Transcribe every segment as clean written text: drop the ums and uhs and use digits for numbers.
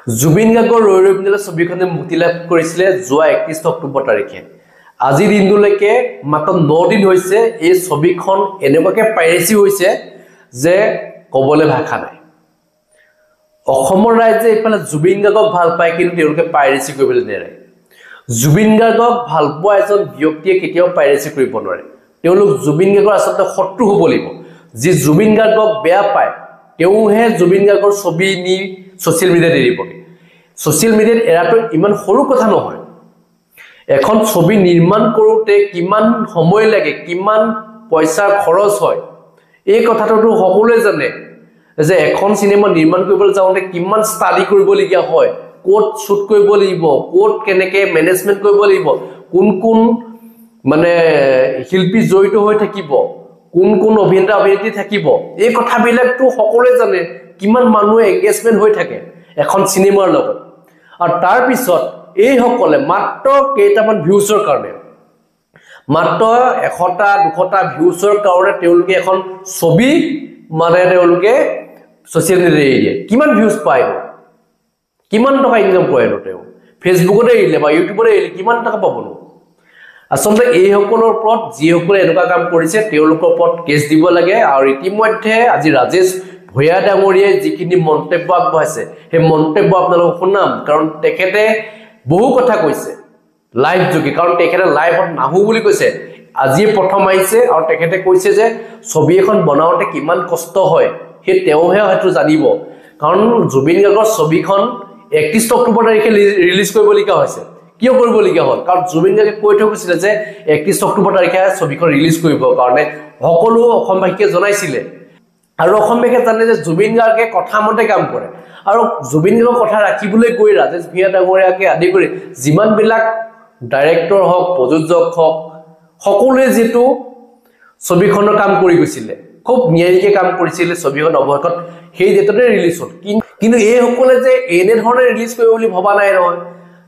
জুবিন গাৰ্গৰ ৰৈ ৰৈ বিনালে ছবিখনে মুক্তি লাভ কৰিছিলে যোৱা 31 অক্টোবৰ তাৰিখে। আজি দিনলৈকে মাত্ৰ 9 দিন হৈছে এই ছবিখন এনেকুৱাকে পাইৰেচি হৈছে যে কবলে ভাষা নাই। অসমৰ ৰাইজে ইফালে জুবিন গাৰ্গক ভাল পায় কিন্তু তেওঁলোকে পাইৰেচি কৰিবলৈ নেৰে। জুবিন গাৰ্গক ভাল পোৱা এজন ব্যক্তিয়ে কেতিয়াও পাইৰেচি কৰিব নোৱাৰে। তেওঁলোক জুবিন গাৰ্গৰ আচলতে শত্ৰু হ'ব লাগিব। যি জুবিন গাৰ্গক বেয়া পায় তেওঁহে জুবিন গাৰ্গৰ ছবি নি সোশ্যাল মিডিয়াত এৰিবগে। সোশ্যাল মিডিয়াত এৰাটো ইমান সৰু কথা নহয়। এখন ছবি নিৰ্মাণ কৰোঁতে কিমান সময় লাগে, কিমান পইচা খৰচ হয় এই কথাটো সকলোৱে জানে যে এখন সিনেমা নিৰ্মাণ কৰিবলৈ যাওঁতে কিমান ষ্টাডি কৰিবলগীয়া হয়, কোট শুট কৰিব লাগিব, কোট কেনেকে মেনেজমেন্ট কৰিব লাগিব, কোন কোন মানে শিল্পী জড়িত হৈ থাকিব, কোন কোন অভিনেতা অভিনেত্ৰী থাকিব, এই কথাবিলাকটো সকলোৱে জানে। কিমান মানুহ এংগেজমেন্ট হৈ থাকে এখন সিনেমাৰ লগত। আৰু তাৰ পিছত এই সকলে মাত্ৰ কেইটামান ভিউজৰ কাৰণে, মাত্ৰ 100টা 200টা ভিউজৰ কাৰণে তেওঁলোকে এখন ছবি মানে তেওঁলোকে সোশ্যাল মিডিয়াত এৰি দিয়ে। কিমান ভিউজ পায়, কিমান টকা ইনকাম কৰে তেওঁ? ফেচবুকতে এৰিলে বা ইউটিউবতে এৰিলে কিমান টকা পাবনো? আচলতে এই সকলৰ ওপৰত যিসকলে এনেকুৱা কাম কৰিছে তেওঁলোকৰ ওপৰত কেছ দিব লাগে। আৰু ইতিমধ্যে আজি ৰাজেশ ভূঞা ডাঙৰীয়াই যিখিনি মন্তব্য আগবঢ়াইছে সেই মন্তব্য আপোনালোকক শুনাম, কাৰণ তেখেতে বহু কথা কৈছে লাইভ যোগে। কাৰণ তেখেতে লাইভত নাহো বুলি কৈছে, আজি প্ৰথম আহিছে। আৰু তেখেতে কৈছে যে ছবি এখন বনাওঁতে কিমান কষ্ট হয় সেই তেওঁহে হয়তো জানিব। কাৰণ জুবিন গাৰ্গৰ ছবিখন 31 অক্টোবৰ তাৰিখে ৰিলিজ কৰিবলগীয়া হৈছে। কিয় কৰিবলগীয়া হ'ল? কাৰণ জুবিন গাৰ্গে কৈ থৈ গৈছিলে যে 31 অক্টোবৰ তাৰিখে ছবিখন ৰিলিজ কৰিবৰ কাৰণে সকলো অসমবাসীকে জনাইছিলে। আৰু অসমবাসীয়ে জানে যে জুবিন গাৰ্গে কথা মতে কাম কৰে। আৰু জুবিন গাৰ্গৰ কথা ৰাখিবলৈ গৈ ৰাজেশ ভূঞা ডাঙৰীয়াকে আদি কৰি যিমানবিলাক ডাইৰেক্টৰ হওক, প্ৰযোজক হওক, সকলোৱে যিটো ছবিখনৰ কাম কৰি গৈছিলে, খুব নিয়াৰিকে কাম কৰিছিলে ছবিখন অৱশেষত সেই ডেটতে ৰিলিজ হ'ল। কিন্তু এই সকলে যে এনেধৰণে ৰিলিজ কৰিব বুলি ভবা নাই নহয়।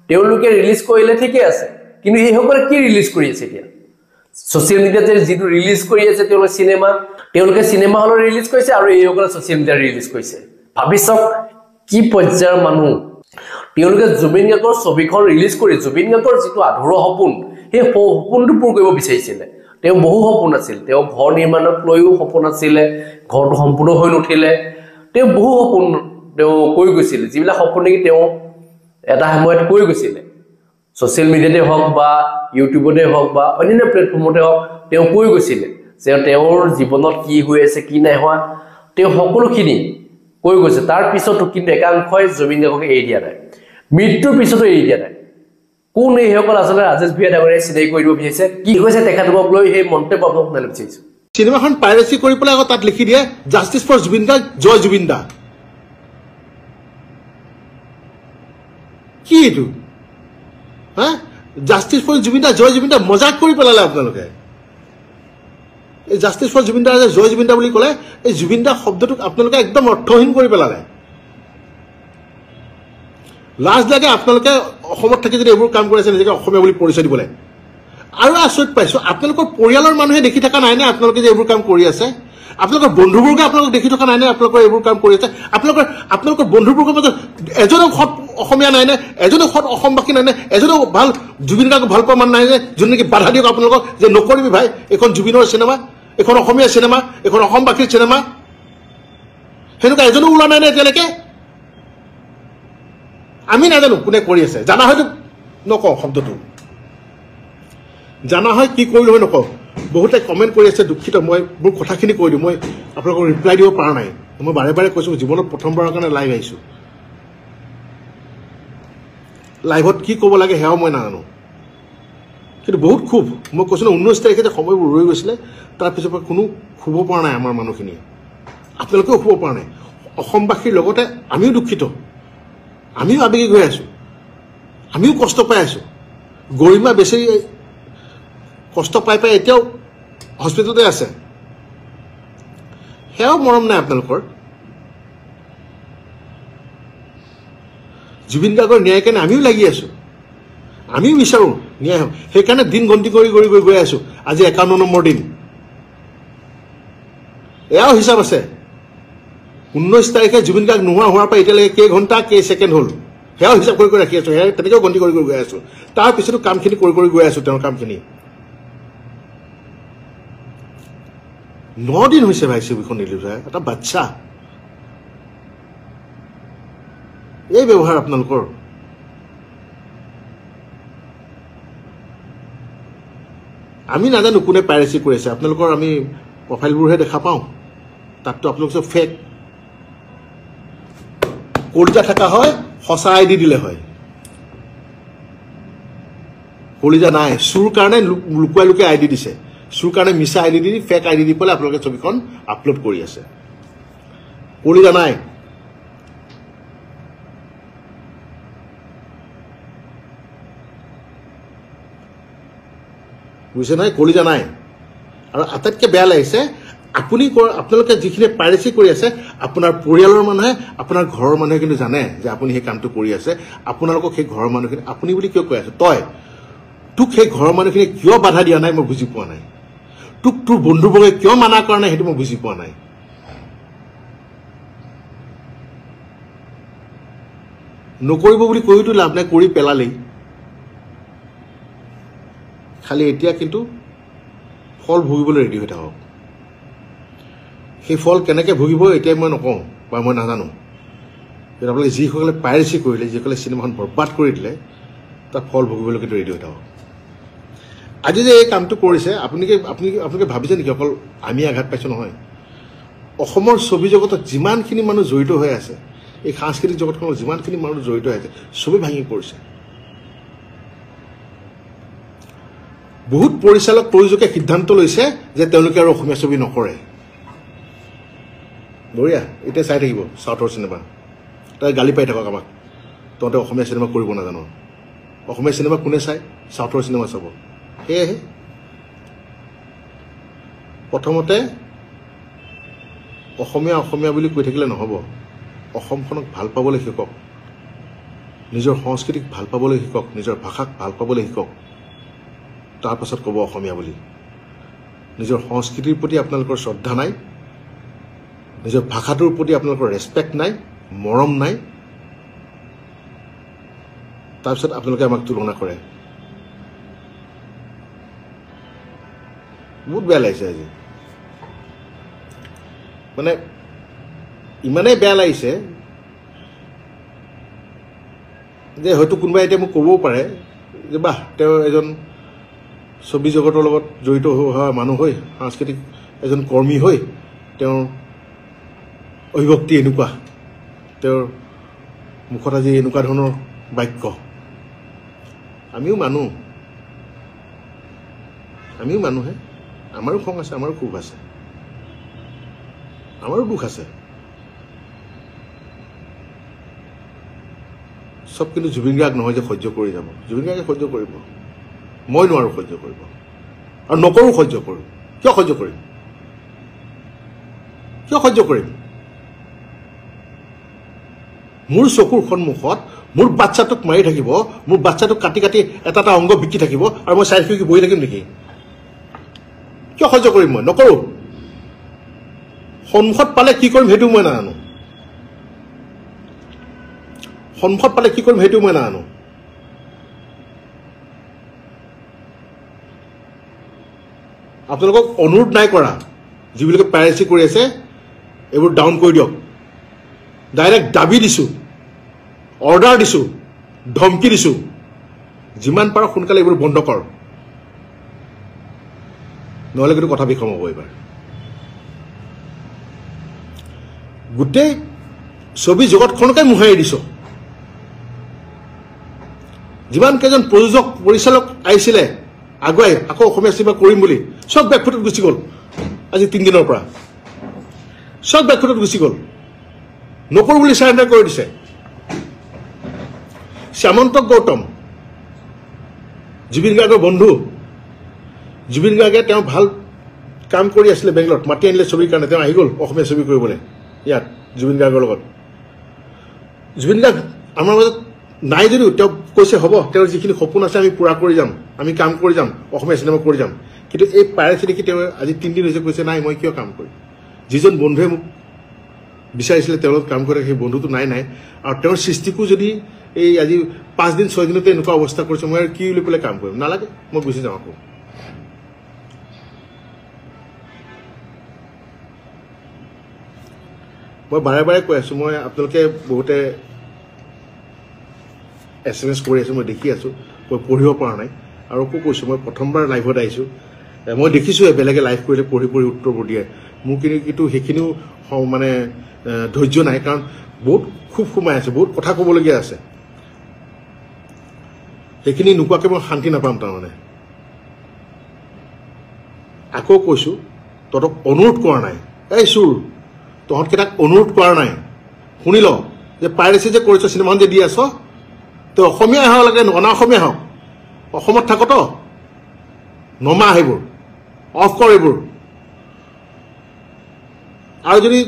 তেওঁলোকে ৰিলিজ কৰিলে ঠিকে আছে, কিন্তু এই সকলে কি ৰিলিজ কৰি আছে এতিয়া? সোশ্যাল মিডিয়াত যে যিটো ৰিলিজ কৰি আছে তেওঁলোকে চিনেমা হলত ৰিলিজ কৰিছে আৰু এই সকলে সোশ্যাল মিডিয়াত ৰিলিজ কৰিছে। ভাবি চাওক কি পৰ্যায়ৰ মানুহ। তেওঁলোকে জুবিন গাৰ্গৰ ছবিখন ৰিলিজ কৰি জুবিন গাৰ্গৰ যিটো আধৰুৱা সপোন সেই সপোনটো পূৰ কৰিব বিচাৰিছিলে। তেওঁ বহু সপোন আছিল, তেওঁ ঘৰ নিৰ্মাণক লৈও সপোন আছিলে, ঘৰটো সম্পূৰ্ণ হৈ নুঠিলে। তেওঁ বহু সপোন তেওঁ কৈ গৈছিলে, যিবিলাক সপোন নেকি তেওঁ এটা সময়ত কৈ গৈছিলে। সোশ্যাল মিডিয়াতে হওক বা ইউটিউবতে হওক বা অন্যান্য প্লেটফৰ্মতে হওক তেওঁ কৈ গৈছিলে যে তেওঁৰ জীৱনত কি হৈ আছে কি নাই হোৱা তেওঁ সকলোখিনি কৈ গৈছে। তাৰ পিছতো কিন্তু একাংশই জুবিন গাৰ্গক এৰি দিয়া নাই, মৃত্যুৰ পিছতো এৰি দিয়া নাই। কোন এইসকল আচলতে ৰাজেশ ভূঞা ডাঙৰীয়াই চিনাকি কৰি দিব বিচাৰিছে, কি কৈছে তেখেতক লৈ সেই মন্তব্য আপোনাক শুনাব বিচাৰিছো। চিনেমাখন পাইৰেচি কৰি পেলাই আকৌ তাত লিখি দিয়ে জাষ্টিছ ফৰ জুবিন গাৰ্গ, জয় জুবিন দা। কি এইটো? হা, জাষ্টিছ ফৰ জুবিন দা, জয় জুবিন দা মজাক কৰি পেলালে আপোনালোকে। এই জাষ্টিছ ফৰ জুবিন দা যে জয় জুবিন দা বুলি ক'লে, এই জুবিন দা শব্দটোক আপোনালোকে একদম অৰ্থহীন কৰি পেলালে। লাজ লাগে আপোনালোকে অসমত থাকি যদি এইবোৰ কাম কৰি আছে নিজকে অসমীয়া বুলি পৰিচয় দিবলৈ। আৰু আচৰিত পাইছো আপোনালোকৰ পৰিয়ালৰ মানুহে দেখি থকা নাই নে আপোনালোকে যে এইবোৰ কাম কৰি আছে? আপোনালোকৰ বন্ধুবৰ্গে আপোনালোক দেখি থকা নাই নে আপোনালোকৰ এইবোৰ কাম কৰি আছে? আপোনালোকৰ বন্ধুবৰ্গৰ মাজত এজনো সৎ অসমীয়া নাই নে? এজনো সৎ অসমবাসী নাই নে? এজনো ভাল জুবিন গাৰ্গক ভাল পোৱা মানুহ নাই নে? যোন নেকি বাধা দিয়ক আপোনালোকক যে নকৰিবি ভাই, এইখন জুবিনৰ চিনেমা, এখন অসমীয়া চিনেমা, এখন অসমবাসীৰ চিনেমা। সেনেকুৱা এজনো ওলোৱা নাই নে এতিয়ালৈকে? আমি নাজানো কোনে কৰি আছে। জানা হয়তো নকওঁ শব্দটো, জানা হয় কি কৰিলো হয় নকওঁ। বহুতে কমেণ্ট কৰি আছে, দুখিত। মই মোৰ কথাখিনি কৈ দিওঁ, মই আপোনালোকক ৰিপ্লাই দিব পৰা নাই। মই বাৰে বাৰে কৈছোঁ জীৱনত প্ৰথমবাৰৰ কাৰণে লাইভ আহিছোঁ। লাইভত কি ক'ব লাগে সেয়াও মই নাজানো, কিন্তু বহুত খুব মই কৈছোঁ ন 19 তাৰিখে যে সময়বোৰ ৰৈ গৈছিলে তাৰপিছৰ পৰা কোনো শুব পৰা নাই আমাৰ মানুহখিনিয়ে, আপোনালোকেও শুব পৰা নাই। অসমবাসীৰ লগতে আমিও দুখিত, আমিও আবেগিক হৈ আছোঁ, আমিও কষ্ট পাই আছোঁ। গৰিমা বেচেৰি কষ্ট পাই পাই এতিয়াও হস্পিটেলতে আছে, সেয়াও মৰম নাই আপোনালোকৰ। জুবিন গাৰ্গৰ ন্যায় কাৰণে আমিও লাগি আছোঁ, আমিও বিচাৰোঁ ন্যায় হওক। সেইকাৰণে দিন গন্তি কৰি কৰি গৈ আছোঁ। আজি 51 নম্বৰ দিন। এয়াও হিচাপ আছে, 19 তাৰিখে জুবিন গাৰ্গ নোহোৱা হোৱাৰ পৰা এতিয়ালৈকে কেই ঘণ্টা কেই ছেকেণ্ড হ'ল। সেয়াও হিচাপ কৰি ৰাখি আছোঁ, সেয়া তেনেকৈও গন্তি কৰি গৈ আছোঁ। তাৰপিছতো কামখিনি কৰি গৈ আছোঁ, তেওঁৰ কামখিনি। 9 দিন হৈছে ভাই ছবিখন ৰিলিজ হয়, এটা বাচ্চা। এই ব্যৱহাৰ আপোনালোকৰ। আমি নাজানো কোনে পাইৰেচি কৰি আছে, আপোনালোকৰ আমি প্ৰফাইলবোৰহে দেখা পাওঁ, তাততো আপোনালোক চব ফেক। কলিজা থকা হয় সঁচা ID দিলে হয়, কলিজা নাই। চুৰ কাৰণে লুকুৱাই লুকুৱাই ID দিছে, চুৰ কাৰণে মিছা ID দি ফেক ID দি পেলাই আপোনালোকে ছবিখন আপলোড কৰি আছে। কলিজা নাই। বুজিছে নাই, কলিজা নাই। আৰু আটাইতকৈ বেয়া লাগিছে, আপোনালোকে যিখিনি পাইৰেচি কৰি আছে, আপোনাৰ পৰিয়ালৰ মানুহে, আপোনাৰ ঘৰৰ মানুহে কিন্তু জানে যে আপুনি সেই কামটো কৰি আছে। আপোনালোকক সেই ঘৰৰ মানুহখিনি আপুনি বুলি কিয় কৈ আছে? তোক সেই ঘৰৰ মানুহখিনিয়ে কিয় বাধা দিয়া নাই মই বুজি পোৱা নাই। তোৰ বন্ধুবৰ্গে কিয় মানা কৰা নাই সেইটো মই বুজি পোৱা নাই। নকৰিব বুলি কৈতো লাভ নাই, কৰি পেলালেই। খালি এতিয়া কিন্তু ফল ভুগিবলৈ ৰেডি হৈ থাকক। সেই ফল কেনেকৈ ভুগিব এতিয়া মই নকওঁ বা মই নাজানো, কিন্তু আপোনালোকে যিসকলে পাইৰেচি কৰিলে, যিসকলে চিনেমাখন বৰবাদ কৰি দিলে, তাৰ ফল ভুগিবলৈ কিন্তু ৰেডি হৈ থাকক। আজি যে এই কামটো কৰিছে, আপোনালোকে ভাবিছে নেকি অকল আমি আঘাত পাইছোঁ? নহয়, অসমৰ ছবি জগতত যিমানখিনি মানুহ জড়িত হৈ আছে, এই সাংস্কৃতিক জগতখনত যিমানখিনি মানুহ জড়িত হৈ আছে, ছবি ভাঙি পৰিছে। বহুত পৰিচালক প্ৰযোজকে সিদ্ধান্ত লৈছে যে তেওঁলোকে আৰু অসমীয়া ছবি নকৰে। বঢ়িয়া, এতিয়া চাই থাকিব চাউথৰ চিনেমা, তাই গালি পাই থাকক আমাক, তহঁতে অসমীয়া চিনেমা কৰিব নাজানো। অসমীয়া চিনেমা কোনে চায়? চাউথৰ চিনেমা চাব। সেয়েহে প্ৰথমতে অসমীয়া বুলি কৈ থাকিলে নহ'ব। অসমখনক ভাল পাবলৈ শিকক, নিজৰ সংস্কৃতিক ভাল পাবলৈ শিকক, নিজৰ ভাষাক ভাল পাবলৈ শিকক, তাৰপাছত ক'ব অসমীয়া বুলি। নিজৰ সংস্কৃতিৰ প্ৰতি আপোনালোকৰ শ্ৰদ্ধা নাই, নিজৰ ভাষাটোৰ প্ৰতি আপোনালোকৰ ৰেচপেক্ট নাই, মৰম নাই, তাৰপিছত আপোনালোকে আমাক তুলনা কৰে। বহুত বেয়া লাগিছে আজি, মানে ইমানেই বেয়া লাগিছে যে হয়তো কোনোবাই এতিয়া মোক ক'বও পাৰে যে বাহ, তেওঁ এজন ছবি জগতৰ লগত জড়িত হোৱা মানুহ হৈ, সাংস্কৃতিক এজন কৰ্মী হৈ তেওঁৰ অভিভক্তি এনেকুৱা, তেওঁৰ মুখত আজি এনেকুৱা ধৰণৰ বাক্য। আমিও মানুহে, আমাৰো খং আছে, আমাৰো ক্ষোভ আছে, আমাৰো দুখ আছে। চব কিন্তু জুবিন গাৰ্গ নহয় যে সহ্য কৰি যাব। জুবিন গাৰ্গে সহ্য কৰিব, মই নোৱাৰোঁ সহ্য কৰিব, আৰু নকৰোঁ সহ্য কৰোঁ। কিয় সহ্য কৰিম? মোৰ চকুৰ সন্মুখত মোৰ বাচ্চাটোক মাৰি থাকিব, মোৰ বাচ্চাটোক কাটি কাটি এটা এটা অংগ বিকি থাকিব, আৰু মই চাই থাকি বহি থাকিম নেকি? কিয় সহ্য কৰিম? মই নকৰোঁ। সন্মুখত পালে কি কৰিম সেইটো মই নাজানো। আপোনালোকক অনুৰোধ নাই কৰা, যিবিলাকে পাইৰেচি কৰি আছে এইবোৰ ডাউন কৰি দিয়ক। ডাইৰেক্ট দাবী দিছোঁ, অৰ্ডাৰ দিছোঁ, ধমকি দিছোঁ, যিমান পাৰ সোনকালে এইবোৰ বন্ধ কৰ, নহ'লে কিন্তু কথা বিষম হ'ব। এইবাৰ গোটেই ছবি জগতখনকে মোহাৰি দিছ। যিমান কেইজন প্ৰযোজক পৰিচালক আহিছিলে আগুৱাই আকৌ অসমীয়া চিনেমা কৰিম বুলি, চব বেকফুটত গুচি গ'ল। আজি 3 দিনৰ পৰা চব বেকফুটত গুচি গ'ল, নকৰোঁ বুলি চাৰেণ্ডাৰ কৰি দিছে। শ্যামন্ত গৌতম জুবিন গাৰ্গৰ বন্ধু, জুবিন গাৰ্গে তেওঁ ভাল কাম কৰি আছিলে বেংগলত, মাতি আনিলে ছবিৰ কাৰণে, তেওঁ আহি গ'ল অসমীয়া ছবি কৰিবলৈ ইয়াত জুবিন গাৰ্গৰ লগত। জুবিন গাৰ্গ আমাৰ মাজত নাই যদিও তেওঁ কৈছে হ'ব, তেওঁৰ যিখিনি সপোন আছে আমি পূৰা কৰি যাম, আমি কাম কৰি যাম, অসমীয়া চিনেমা কৰি যাম। কিন্তু এই পাইৰেচি দেখি তেওঁ আজি 3 দিন হৈছে কৈছে নাই মই কিয় কাম কৰিম। যিজন বন্ধুৱে মোক বিচাৰিছিলে তেওঁৰ লগত কাম কৰে, সেই বন্ধুটো নাই। আৰু তেওঁৰ সৃষ্টিকো যদি এই আজি 5 দিন 6 দিনতে এনেকুৱা অৱস্থা কৰিছে মই কি বুলি পেলাই কাম কৰিম নালাগে মই গুচি যাওঁ আকৌ মই বাৰে বাৰে কৈ আছো মই আপোনালোকে বহুতে SMS কৰি আছো মই দেখি আছো মই পঢ়িব পৰা নাই আৰু কৈছো মই প্ৰথমবাৰ লাইভত আহিছো মই দেখিছো বেলেগে লাইভ কৰিলে পঢ়ি উত্তৰবোৰ দিয়ে মোক কিন্তু সেইখিনিও মানে ধৈৰ্য নাই কাৰণ বহুত খুব সোমাই আছে বহুত কথা ক'বলগীয়া আছে সেইখিনি নোকোৱাকে মই শান্তি নাপাম তাৰমানে আকৌ কৈছো তহঁতক অনুৰোধ কৰা নাই এই চুৰ তহঁতকেইটাক অনুৰোধ কৰা নাই শুনি ল যে পাইৰেচি যে কৰিছ চিনেমাখন যে দি আছ তই অসমীয়া হওক লাগে অনা অসমীয়া হওক অসমত থাকতো নমা সেইবোৰ অফ কৰ এইবোৰ আৰু যদি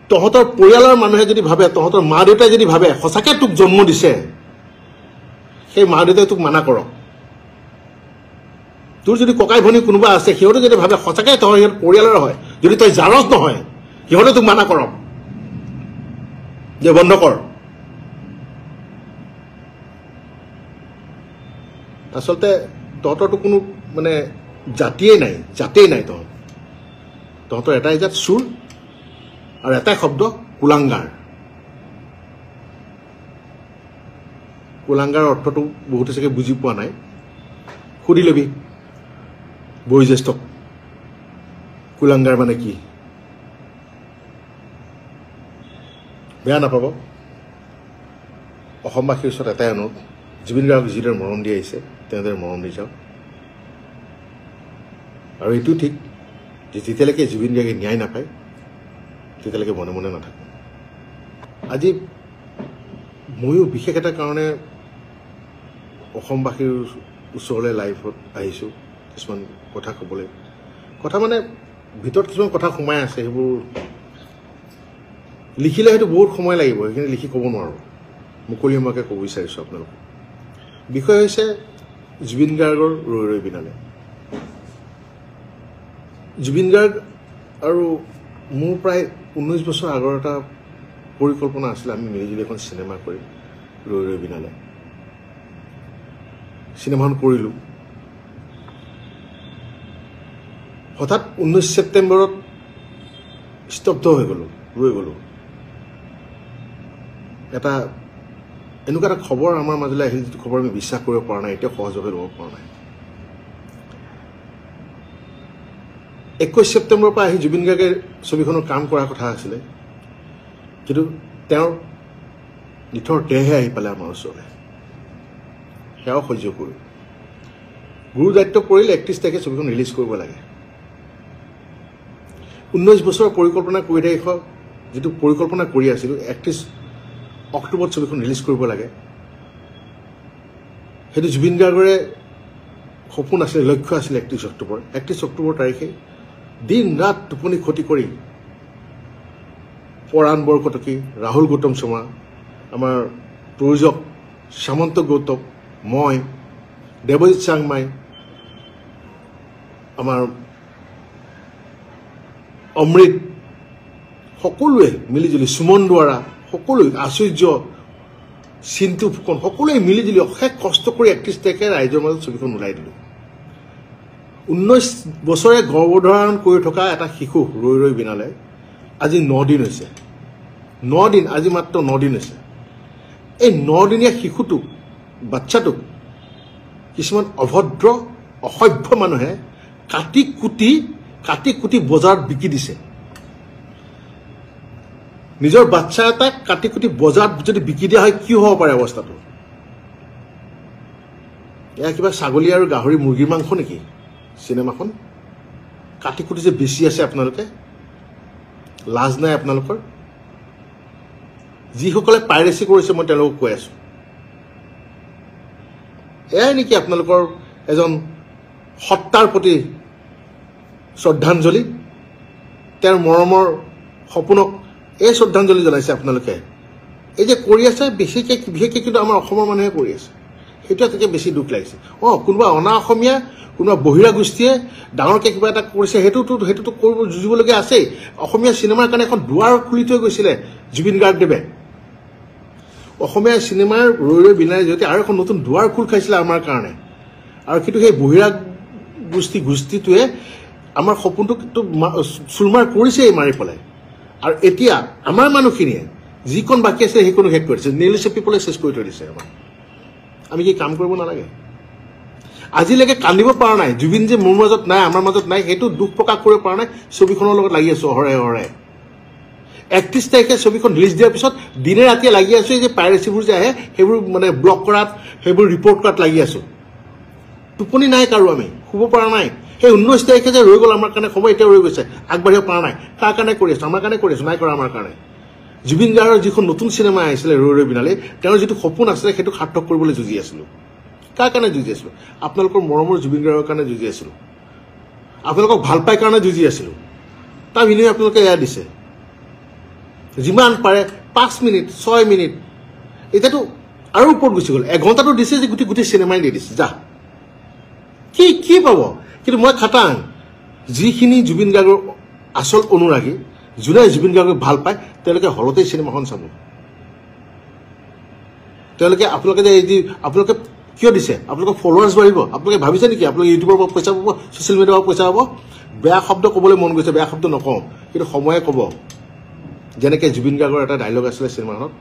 তহঁতৰ পৰিয়ালৰ মানুহে যদি ভাবে তহঁতৰ মা দেউতাই যদি ভাবে সঁচাকৈ তোক জন্ম দিছে সেই মা দেউতাই তোক মানা কৰক তোৰ যদি ককাই ভনী কোনোবা আছে সিহঁতে যদি ভাবে সঁচাকৈ তহঁতৰ সিহঁত পৰিয়ালৰ হয় যদি তই জাৰজ নহয় সিহঁতে তোক মানা কৰক যে বন্ধ কৰ আচলতে তহঁতৰতো কোনো মানে জাতিয়েই নাই তহঁতৰ এটাই জাত চুৰ আৰু এটাই শব্দ কুলাংগাৰ কুলাংগাৰ অৰ্থটো বহুতে চাগে বুজি পোৱা নাই সুধি লবি বয়োজ্যেষ্ঠক কুলাংগাৰ মানে কি বেয়া নাপাব অসমবাসীৰ ওচৰত এটাই অনুৰোধ জুবিন গাৰ্গক যিদৰে মৰম দি আহিছে তেনেদৰে মৰম দি যাওক আৰু এইটো ঠিক যে যেতিয়ালৈকে জুবিন গাৰ্গে ন্যায় নাপায় তেতিয়ালৈকে মনে মনে নাথাকে আজি ময়ো বিশেষ এটা কাৰণে অসমবাসীৰ ওচৰলৈ লাইভত আহিছোঁ কিছুমান কথা ক'বলৈ কথা মানে ভিতৰত কিছুমান কথা সোমাই আছে সেইবোৰ লিখিলে হয়তো বহুত সময় লাগিব সেইখিনি লিখি ক'ব নোৱাৰোঁ মুকলিমুৱাকৈ ক'ব বিচাৰিছোঁ আপোনালোকক বিষয় হৈছে জুবিন গাৰ্গৰ ৰৈ ৰৈ বিনালে জুবিন গাৰ্গ আৰু মোৰ প্ৰায় 19 বছৰ আগৰ এটা পৰিকল্পনা আছিলে আমি মিলিজুলি এখন চিনেমা কৰিম ৰৈ ৰৈ বিনালে চিনেমাখন কৰিলোঁ হঠাৎ 19 ছেপ্টেম্বৰত স্তব্ধ হৈ গ'লোঁ ৰৈ গ'লোঁ এটা এনেকুৱা এটা খবৰ আমাৰ মাজলৈ আহিল যিটো খবৰ আমি বিশ্বাস কৰিব পৰা নাই এতিয়া সহজভাৱে ল'ব পৰা নাই 21 ছেপ্টেম্বৰৰ পৰা আহি জুবিন গাৰ্গে ছবিখনৰ কাম কৰাৰ কথা আছিলে কিন্তু তেওঁৰ নিথৰ দেহে আহি পালে আমাৰ ওচৰলৈ সেয়াও সহ্য কৰোঁ গুৰু দায়িত্ব পৰিলে 31 তাৰিখে ছবিখন ৰিলিজ কৰিব লাগে 19 বছৰৰ পৰিকল্পনা কৰি থাকি যিটো পৰিকল্পনা কৰি আছিলোঁ 31 অক্টোবৰত ছবিখন ৰিলিজ কৰিব লাগে সেইটো জুবিন গাৰ্গৰে সপোন আছিলে লক্ষ্য আছিলে 31 অক্টোবৰ তাৰিখে দিন ৰাত টোপনি ক্ষতি কৰি পৰাণ বৰকটকী ৰাহুল গৌতম শৰ্মা আমাৰ প্ৰযোজক সামন্ত গৌতম মই দেৱজিৎ চাংমাই আমাৰ অমৃত সকলোৱে মিলিজুলি সুমন দুৱাৰা সকলোৱে আশ্চৰ্য চিন্তু ফুকন সকলোৱে মিলিজুলি অশেষ কষ্ট কৰি 31 তাৰিখে ৰাইজৰ মাজত ছবিখন ওলাই দিলোঁ 19 বছৰে গৰ্ভধাৰণ কৰি থকা এটা শিশু ৰৈ ৰৈ বিনালে আজি 9 দিন হৈছে 9 দিন আজি মাত্ৰ 9 দিন হৈছে এই 9 দিনীয়া শিশুটোক বাচ্চাটোক কিছুমান অভদ্ৰ অসভ্য মানুহে কাটি কুটি বজাৰত বিকি দিছে নিজৰ বাচ্চা এটাক কাটি কুটি বজাৰত যদি বিকি দিয়া হয় কি হ'ব পাৰে অৱস্থাটো এয়া কিবা ছাগলী আৰু গাহৰি মুৰ্গীৰ মাংস নেকি চিনেমাখন কাটি কুটি যে বেছি আছে আপোনালোকে লাজ নাই আপোনালোকৰ যিসকলে পাইৰেচি কৰিছে মই তেওঁলোকক কৈ আছোঁ এয়াই নেকি আপোনালোকৰ এজন সত্তাৰ প্ৰতি শ্ৰদ্ধাঞ্জলি তেওঁৰ মৰমৰ সপোনক এই শ্ৰদ্ধাঞ্জলি জনাইছে আপোনালোকে এই যে কৰি আছে বিশেষকৈ কিন্তু আমাৰ অসমৰ মানুহে কৰি আছে সেইটো এটাকে বেছি দুখ লাগিছে কোনোবা অনা অসমীয়া কোনোবা বহিৰা গোষ্ঠীয়ে ডাঙৰকৈ কিবা এটা কৰিছে সেইটোতো কৰিব যুঁজিবলগীয়া আছেই অসমীয়া চিনেমাৰ কাৰণে এখন দুৱাৰ খুলি থৈ গৈছিলে জুবিন গাৰ্গদেৱে অসমীয়া চিনেমাৰ ৰৈ ৰৈ বিনালে জৰিয়তে আৰু এখন নতুন দুৱাৰ খোল খাইছিলে আমাৰ কাৰণে আৰু কিন্তু সেই বহিৰাগ গোষ্ঠীটোৱে আমাৰ সপোনটোক চুৰমাৰ কৰিছে মাৰি পেলাই আৰু এতিয়া আমাৰ মানুহখিনিয়ে যিকণ বাকী আছে সেইকণো শেষ কৰি দিছে নেইল চেপি পেলাই চেছ কৰি থৈ দিছে আমাৰ আমি কি কাম কৰিব নালাগে আজিলৈকে কান্দিব পৰা নাই জুবিন যে মোৰ মাজত নাই আমাৰ মাজত নাই সেইটো দুখ প্ৰকাশ কৰিব পৰা নাই ছবিখনৰ লগত লাগি আছো অহৰে অহৰে 31 তাৰিখে ছবিখন ৰিলিজ দিয়াৰ পিছত দিনে ৰাতিয়ে লাগি আছো যে পাইৰেচিবোৰ যে আহে সেইবোৰ মানে ব্লক কৰাত সেইবোৰ ৰিপৰ্ট কৰাত লাগি আছো টোপনি নাই কাৰো আমি শুব পৰা নাই সেই 19 তাৰিখে যে ৰৈ গ'ল আমাৰ কাৰণে সময় এতিয়া ৰৈ গৈছে আগবাঢ়িব পৰা নাই কাৰ কাৰণে কৰি আছো আমাৰ কাৰণে কৰি আছো নাই কৰা আমাৰ কাৰণে জুবিন গাৰ্গৰ যিখন নতুন চিনেমা আহিছিলে ৰৈ ৰৈ বিনালে তেওঁৰ যিটো সপোন আছিলে সেইটো সাৰ্থক কৰিবলৈ যুঁজি আছিলো কাৰ কাৰণে যুঁজি আছিলো আপোনালোকৰ মৰমৰ জুবিন গাৰ্গৰ কাৰণে যুঁজি আছিলো আপোনালোকক ভাল পাই কাৰণে যুঁজি আছিলো তাৰ বিনিময়ে আপোনালোকে এয়া দিছে যিমান পাৰে 5 মিনিট 6 মিনিট এতিয়াতো আৰু ওপৰত গুচি গ'ল 1 ঘণ্টাটো দিছে যে গোটেই চিনেমাই দি দিছে যা কি পাব কিন্তু মই খাটাং যিখিনি জুবিন গাৰ্গৰ আচল অনুৰাগী যোনে জুবিন গাৰ্গক ভাল পায় তেওঁলোকে হলতেই চিনেমাখন চাব তেওঁলোকে আপোনালোকে যে এই যি আপোনালোকে কিয় দিছে আপোনালোকৰ ফলোৱাৰ্ছ বাঢ়িব আপোনালোকে ভাবিছে নেকি আপোনালোকে ইউটিউবৰ পৰা পইচা পাব ছ'চিয়েল মিডিয়াৰ পৰা পইচা পাব বেয়া শব্দ ক'বলৈ মন গৈছে বেয়া শব্দ নকওঁ কিন্তু সময়ে ক'ব যেনেকৈ জুবিন গাৰ্গৰ এটা ডাইলগ আছিলে চিনেমাখনত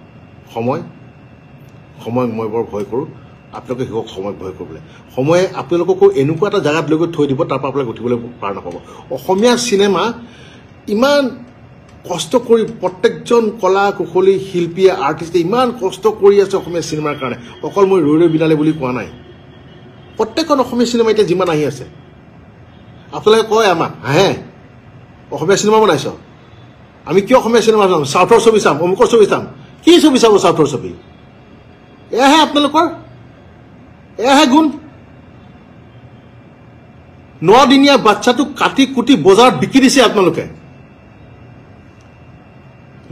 সময় মই বৰ ভয় কৰোঁ আপোনালোকে শিকক সময়ক ভয় কৰিবলৈ সময়ে আপোনালোককো এনেকুৱা এটা জেগাত লৈ গৈ থৈ দিব তাৰ পৰা আপোনালোকে উঠিবলৈ পাৰ নাপাব অসমীয়া চিনেমা ইমান কষ্ট কৰি প্ৰত্যেকজন কলা কুশলী শিল্পীয়ে আৰ্টিষ্টে ইমান কষ্ট কৰি আছে অসমীয়া চিনেমাৰ কাৰণে অকল মই ৰৈ ৰৈ বিনালে বুলি কোৱা নাই প্ৰত্যেকখন অসমীয়া চিনেমা এতিয়া যিমান আহি আছে আপোনালোকে কয় আমাক হে অসমীয়া চিনেমা বনাইছ আমি কিয় অসমীয়া চিনেমা চাম চাউথৰ ছবি চাম অমুকৰ ছবি চাম কি ছবি চাব চাউথৰ ছবি এয়াহে আপোনালোকৰ এয়াহে গুণ 9 দিনীয়া বাচ্চাটোক কাটি কুটি বজাৰত বিকি দিছে আপোনালোকে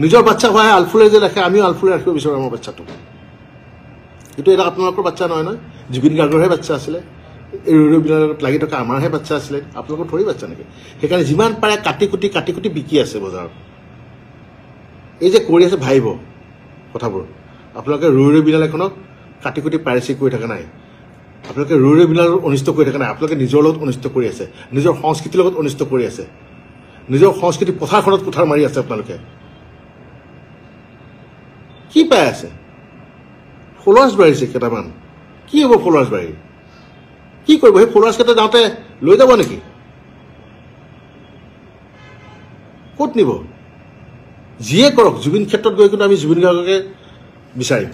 নিজৰ বাচ্চা হয় আলফুলে যে ৰাখে আমিও আলফুলে ৰাখিব বিচাৰোঁ আমাৰ বাচ্চাটো কিন্তু এটা আপোনালোকৰ বাচ্চা নহয় জুবিন গাৰ্গৰহে বাচ্চা আছিলে এই ৰৈ ৰৈ বিনালত লাগি থকা আমাৰহে বাচ্চা আছিলে আপোনালোকৰ থৰি বাচ্চা নেকি সেইকাৰণে যিমান পাৰে কাটি কুটি বিকি আছে বজাৰত এই যে কৰি আছে ভাবিব কথাবোৰ আপোনালোকে ৰৈ ৰৈ বিনাল এখনক কাটি কুটি পাইৰেচি কৰি থকা নাই আপোনালোকে ৰৈ ৰৈ বিনালত অনিষ্ট কৰি থকা নাই আপোনালোকে নিজৰ লগত অনিষ্ট কৰি আছে নিজৰ সংস্কৃতিৰ লগত অনিষ্ট কৰি আছে নিজৰ সংস্কৃতি পথাৰখনত কুঠাৰ মাৰি আছে আপোনালোকে কি পাই আছে ফলোৱাৰ্ছ বাঢ়িছে কেইটামান কি হ'ব ফলোৱাৰ্ছ বাঢ়ি কি কৰিব সেই ফলোৱাৰ্ছ কেইটা যাওঁতে লৈ যাব নেকি ক'ত নিব যিয়ে কৰক জুবিন ক্ষেত্ৰত গৈ কিন্তু আমি জুবিন গাৰ্গকে বিচাৰিম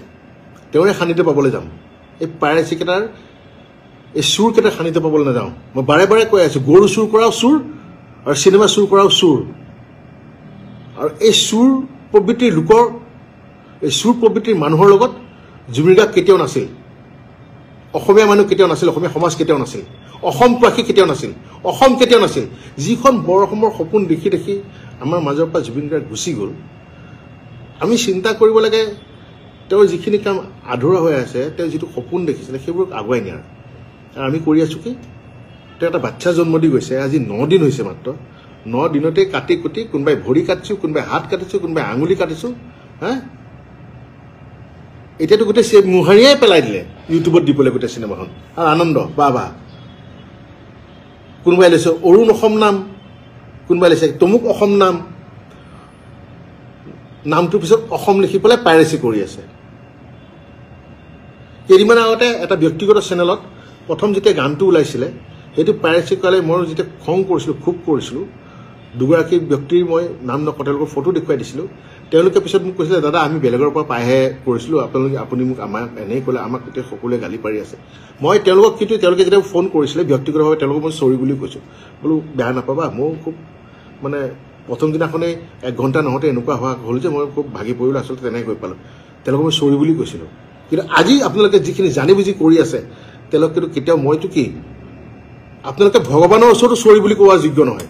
তেওঁৰে সান্নিধ্য পাবলৈ যাম এই পাইৰেচি কেইটাৰ এই চুৰ কেইটা সান্নিধ্য পাবলৈ নাযাওঁ মই বাৰে বাৰে কৈ আছোঁ গৰু চুৰ কৰাও চুৰ আৰু চিনেমা চুৰ কৰাও চুৰ আৰু এই চুৰ প্ৰবৃত্তিৰ লোকৰ এই চুৰ প্ৰবৃত্তিৰ মানুহৰ লগত জুবিন গাৰ্গ কেতিয়াও নাছিল অসমীয়া মানুহ কেতিয়াও নাছিল অসমীয়া সমাজ কেতিয়াও নাছিল অসমবাসী কেতিয়াও নাছিল অসম কেতিয়াও নাছিল যিখন বৰ অসমৰ সপোন দেখি দেখি আমাৰ মাজৰ পৰা জুবিন গাৰ্গ গুচি গ'ল আমি চিন্তা কৰিব লাগে তেওঁৰ যিখিনি কাম আধৰুৱা হৈ আছে তেওঁ যিটো সপোন দেখিছিলে সেইবোৰক আগুৱাই নিয়াৰ আৰু আমি কৰি আছোঁ কি তেওঁ এটা বাচ্চা জন্ম দি গৈছে আজি 9 দিন হৈছে মাত্ৰ 9 দিনতে কাটি কুটি কোনোবাই ভৰি কাটিছোঁ কোনোবাই হাত কাটিছোঁ কোনোবাই আঙুলি কাটিছোঁ হা এতিয়াতো গোটেই মোহাৰিয়াই পেলাই দিলে ইউটিউবত দিবলৈ গোটেই চিনেমাখন আৰু আনন্দ বা কোনোবাই লৈছে অৰুণ অসম নাম কোনোবাই লৈছে তমুক অসম নামটোৰ পিছত অসম লিখি পেলাই পাইৰেচি কৰি আছে কেইদিনমান আগতে এটা ব্যক্তিগত চেনেলত প্ৰথম যেতিয়া গানটো ওলাইছিলে সেইটো পাইৰেচি কৰালে মই যেতিয়া খং কৰিছিলোঁ খুব কৰিছিলোঁ দুগৰাকী ব্যক্তিৰ মই নাম নকওঁ তেওঁলোকৰ ফটো দেখুৱাই দিছিলোঁ তেওঁলোকে পিছত মোক কৈছিলে দাদা আমি বেলেগৰ পৰা পাইহে কৰিছিলোঁ আপুনি মোক আমাক এনেই ক'লে আমাক গোটেই সকলোৱে গালি পাৰি আছে মই তেওঁলোকক কিন্তু তেওঁলোকে যেতিয়া ফোন কৰিছিলে ব্যক্তিগতভাৱে তেওঁলোকক মই চৰি বুলি কৈছোঁ বোলো বেয়া নাপাবা মই খুব মানে প্ৰথম দিনাখনেই 1 ঘণ্টা নহওঁতে এনেকুৱা হোৱা হ'ল যে মই খুব ভাগি পৰিলোঁ আচলতে তেনেকৈ গৈ পালোঁ তেওঁলোকক মই চৰি বুলি কৈছিলোঁ কিন্তু আজি আপোনালোকে যিখিনি জানি বুজি কৰি আছে তেওঁলোক কিন্তু কেতিয়াও মইতো কি আপোনালোকে ভগৱানৰ ওচৰতো চৰি বুলি কোৱা যোগ্য নহয়